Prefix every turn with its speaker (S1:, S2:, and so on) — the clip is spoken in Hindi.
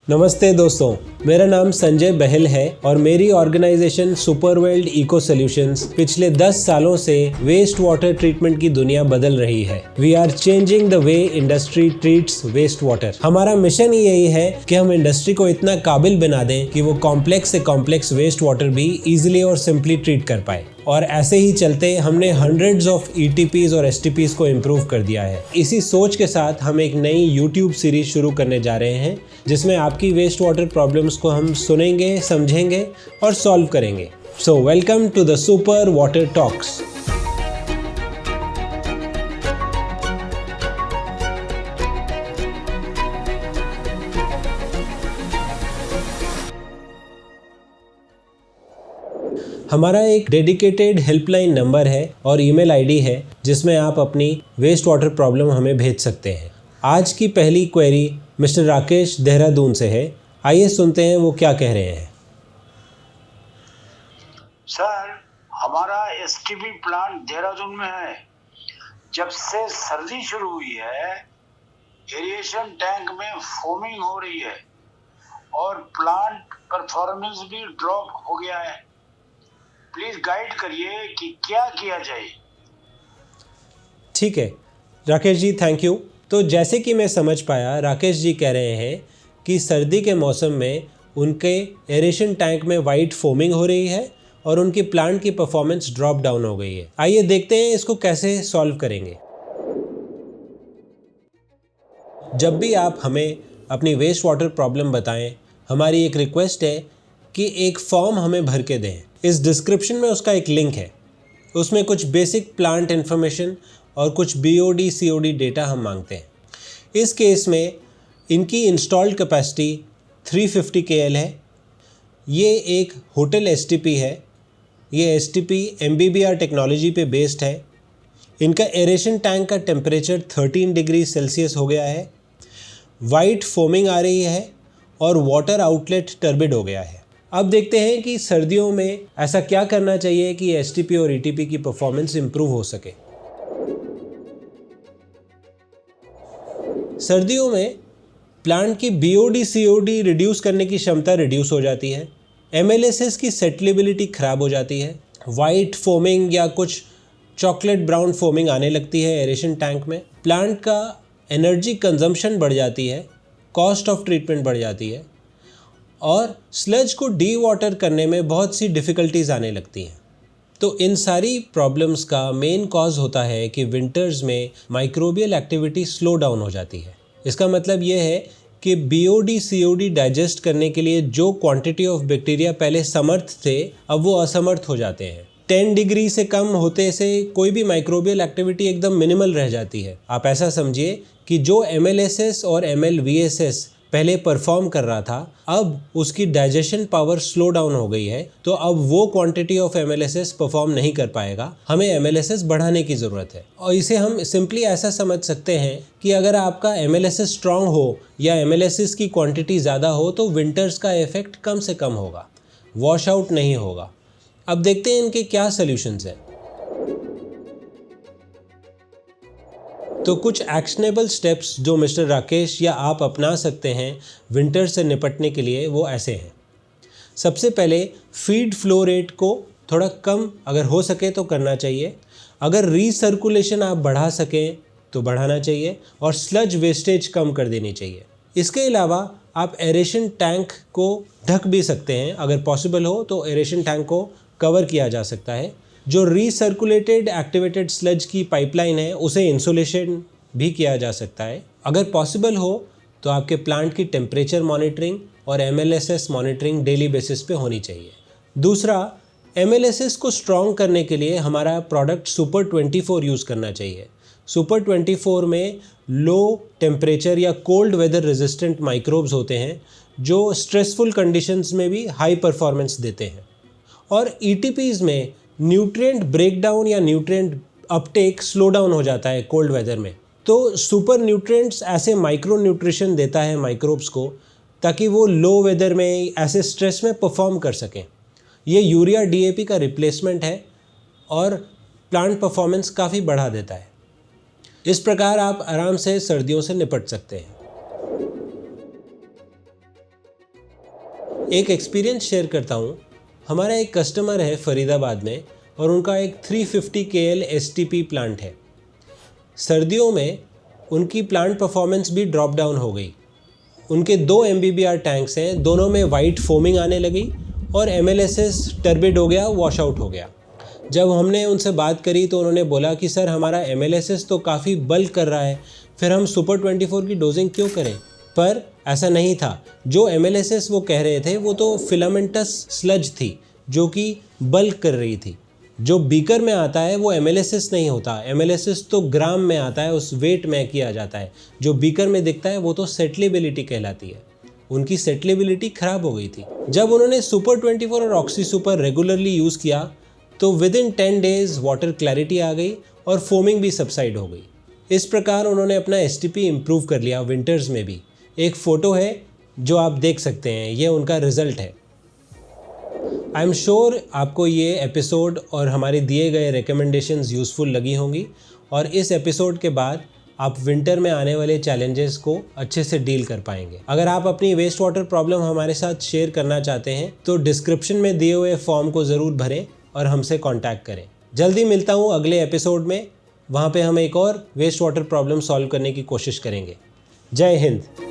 S1: नमस्ते दोस्तों, मेरा नाम संजय बहल है और मेरी ऑर्गेनाइजेशन सुपरवर्ल्ड इको सॉल्यूशंस पिछले 10 सालों से वेस्ट वाटर ट्रीटमेंट की दुनिया बदल रही है। We are changing the way industry treats waste water. हमारा मिशन यही है कि हम इंडस्ट्री को इतना काबिल बना दें कि वो कॉम्प्लेक्स से कॉम्प्लेक्स वेस्ट वाटर भी इजीली और सिंपली ट्रीट कर पाए। और ऐसे ही चलते हमने हंड्रेड्स ऑफ ETPs और STPs को इम्प्रूव कर दिया है। इसी सोच के साथ हम एक नई YouTube सीरीज शुरू करने जा रहे हैं जिसमें आपकी वेस्ट वाटर प्रॉब्लम्स को हम सुनेंगे, समझेंगे और सॉल्व करेंगे। So welcome to the super water talks. हमारा एक डेडिकेटेड हेल्पलाइन नंबर है और ईमेल आईडी है जिसमें आप अपनी वेस्ट वाटर प्रॉब्लम हमें भेज सकते हैं। आज की पहली क्वेरी मिस्टर राकेश देहरादून से है। आइए सुनते हैं वो क्या कह रहे हैं।
S2: सर, हमारा STP प्लांट देहरादून में है। जब से सर्दी शुरू हुई है एरिएशन टैंक में फोमिंग हो रही है और प्लांट परफॉर्मेंस भी ड्रॉप हो गया है। प्लीज गाइड करिए कि क्या किया जाए।
S1: ठीक है राकेश जी, थैंक यू। तो जैसे कि मैं समझ पाया, राकेश जी कह रहे हैं कि सर्दी के मौसम में उनके एरेशन टैंक में वाइट फोमिंग हो रही है और उनकी प्लांट की परफॉर्मेंस ड्रॉप डाउन हो गई है। आइए देखते हैं इसको कैसे सॉल्व करेंगे। जब भी आप हमें अपनी वेस्ट वाटर प्रॉब्लम बताएं, हमारी एक रिक्वेस्ट है कि एक फॉर्म हमें भर के दें। इस डिस्क्रिप्शन में उसका एक लिंक है। उसमें कुछ बेसिक प्लांट इन्फॉर्मेशन और कुछ BOD COD डेटा हम मांगते हैं। इस केस में इनकी इंस्टॉल्ड कैपेसिटी 350 KL है। ये एक होटल STP है। ये STP MBBR टेक्नोलॉजी पे बेस्ड है। इनका एरेशन टैंक का टेम्परेचर 13 डिग्री सेल्सियस हो गया है। वाइट फोमिंग आ रही है और वाटर आउटलेट टर्बिड हो गया है। अब देखते हैं कि सर्दियों में ऐसा क्या करना चाहिए कि STP और ETP की परफॉर्मेंस इंप्रूव हो सके। सर्दियों में प्लांट की BOD COD रिड्यूस करने की क्षमता रिड्यूस हो जाती है। MLSS की सेटलेबिलिटी खराब हो जाती है। वाइट फोमिंग या कुछ चॉकलेट ब्राउन फोमिंग आने लगती है एरेशन टैंक में। प्लांट का एनर्जी कंजम्पशन बढ़ जाती है। कॉस्ट ऑफ ट्रीटमेंट बढ़ जाती है और स्लज को डी वाटर करने में बहुत सी डिफ़िकल्टीज आने लगती हैं। तो इन सारी प्रॉब्लम्स का मेन कॉज होता है कि विंटर्स में माइक्रोबियल एक्टिविटी स्लो डाउन हो जाती है। इसका मतलब ये है कि BOD COD डाइजेस्ट करने के लिए जो क्वांटिटी ऑफ बैक्टीरिया पहले समर्थ थे, अब वो असमर्थ हो जाते हैं। 10 डिग्री से कम होते से कोई भी माइक्रोबियल एक्टिविटी एकदम मिनिमल रह जाती है। आप ऐसा समझिए कि जो MLSS और MLVSS पहले परफॉर्म कर रहा था, अब उसकी डाइजेशन पावर स्लो डाउन हो गई है, तो अब वो क्वांटिटी ऑफ MLSS परफॉर्म नहीं कर पाएगा। हमें MLSS बढ़ाने की ज़रूरत है। और इसे हम सिंपली ऐसा समझ सकते हैं कि अगर आपका MLSS स्ट्रांग हो या MLSS की क्वांटिटी ज़्यादा हो तो विंटर्स का इफेक्ट कम से कम होगा, वॉश आउट नहीं होगा। अब देखते हैं इनके क्या सॉल्यूशंस हैं। तो कुछ एक्शनेबल स्टेप्स जो मिस्टर राकेश या आप अपना सकते हैं विंटर से निपटने के लिए, वो ऐसे हैं। सबसे पहले फीड फ्लो रेट को थोड़ा कम अगर हो सके तो करना चाहिए। अगर रीसर्कुलेशन आप बढ़ा सकें तो बढ़ाना चाहिए और स्लज वेस्टेज कम कर देनी चाहिए। इसके अलावा आप एरेशन टैंक को ढक भी सकते हैं। अगर पॉसिबल हो तो एरेशन टैंक को कवर किया जा सकता है। जो रीसर्कुलेटेड एक्टिवेटेड स्लज की पाइपलाइन है उसे इंसुलेशन भी किया जा सकता है। अगर पॉसिबल हो तो आपके प्लांट की टेम्परेचर मॉनिटरिंग और MLSS मॉनिटरिंग डेली बेसिस पे होनी चाहिए। दूसरा, MLSS को स्ट्रॉन्ग करने के लिए हमारा प्रोडक्ट सुपर 24 यूज़ करना चाहिए। सुपर 24 में लो टेम्परेचर या कोल्ड वेदर रेजिस्टेंट माइक्रोब्स होते हैं जो स्ट्रेसफुल कंडीशंस में भी हाई परफॉर्मेंस देते हैं। और ETPs में न्यूट्रिएंट ब्रेकडाउन या न्यूट्रिएंट अपटेक स्लो डाउन हो जाता है कोल्ड वेदर में। तो सुपर न्यूट्रिएंट्स ऐसे माइक्रो न्यूट्रिशन देता है माइक्रोब्स को ताकि वो लो वेदर में ऐसे स्ट्रेस में परफॉर्म कर सकें। ये यूरिया DAP का रिप्लेसमेंट है और प्लांट परफॉर्मेंस काफ़ी बढ़ा देता है। इस प्रकार आप आराम से सर्दियों से निपट सकते हैं। एक एक्सपीरियंस शेयर करता हूँ। हमारा एक कस्टमर है फरीदाबाद में और उनका एक 350 KL STP प्लांट है। सर्दियों में उनकी प्लांट परफॉर्मेंस भी ड्रॉप डाउन हो गई। उनके 2 MBBR टैंक्स हैं, दोनों में वाइट फोमिंग आने लगी और MLSS टर्बिड हो गया, वॉश आउट हो गया। जब हमने उनसे बात करी तो उन्होंने बोला कि सर हमारा MLSS तो काफ़ी बल्क कर रहा है, फिर हम सुपर 24 की डोजिंग क्यों करें। पर ऐसा नहीं था। जो MLSS वो कह रहे थे वो तो फिलामेंटस स्लज थी जो कि बल्क कर रही थी। जो बीकर में आता है वो MLSS नहीं होता। MLSS तो ग्राम में आता है, उस वेट में किया जाता है। जो बीकर में दिखता है वो तो सेटलेबिलिटी कहलाती है। उनकी सेटलेबिलिटी ख़राब हो गई थी। जब उन्होंने सुपर 24 और ऑक्सी सुपर रेगुलरली यूज़ किया तो within 10 days water clarity आ गई और फोमिंग भी सबसाइड हो गई। इस प्रकार उन्होंने अपना STP इम्प्रूव कर लिया विंटर्स में भी। एक फ़ोटो है जो आप देख सकते हैं, ये उनका रिज़ल्ट है। आई एम श्योर आपको ये एपिसोड और हमारे दिए गए रिकमेंडेशंस यूज़फुल लगी होंगी और इस एपिसोड के बाद आप विंटर में आने वाले चैलेंजेस को अच्छे से डील कर पाएंगे। अगर आप अपनी वेस्ट वाटर प्रॉब्लम हमारे साथ शेयर करना चाहते हैं तो डिस्क्रिप्शन में दिए हुए फॉर्म को ज़रूर भरें और हमसे कांटेक्ट करें। जल्दी मिलता हूँ अगले एपिसोड में। वहाँ पे हम एक और वेस्ट वाटर प्रॉब्लम सॉल्व करने की कोशिश करेंगे। जय हिंद।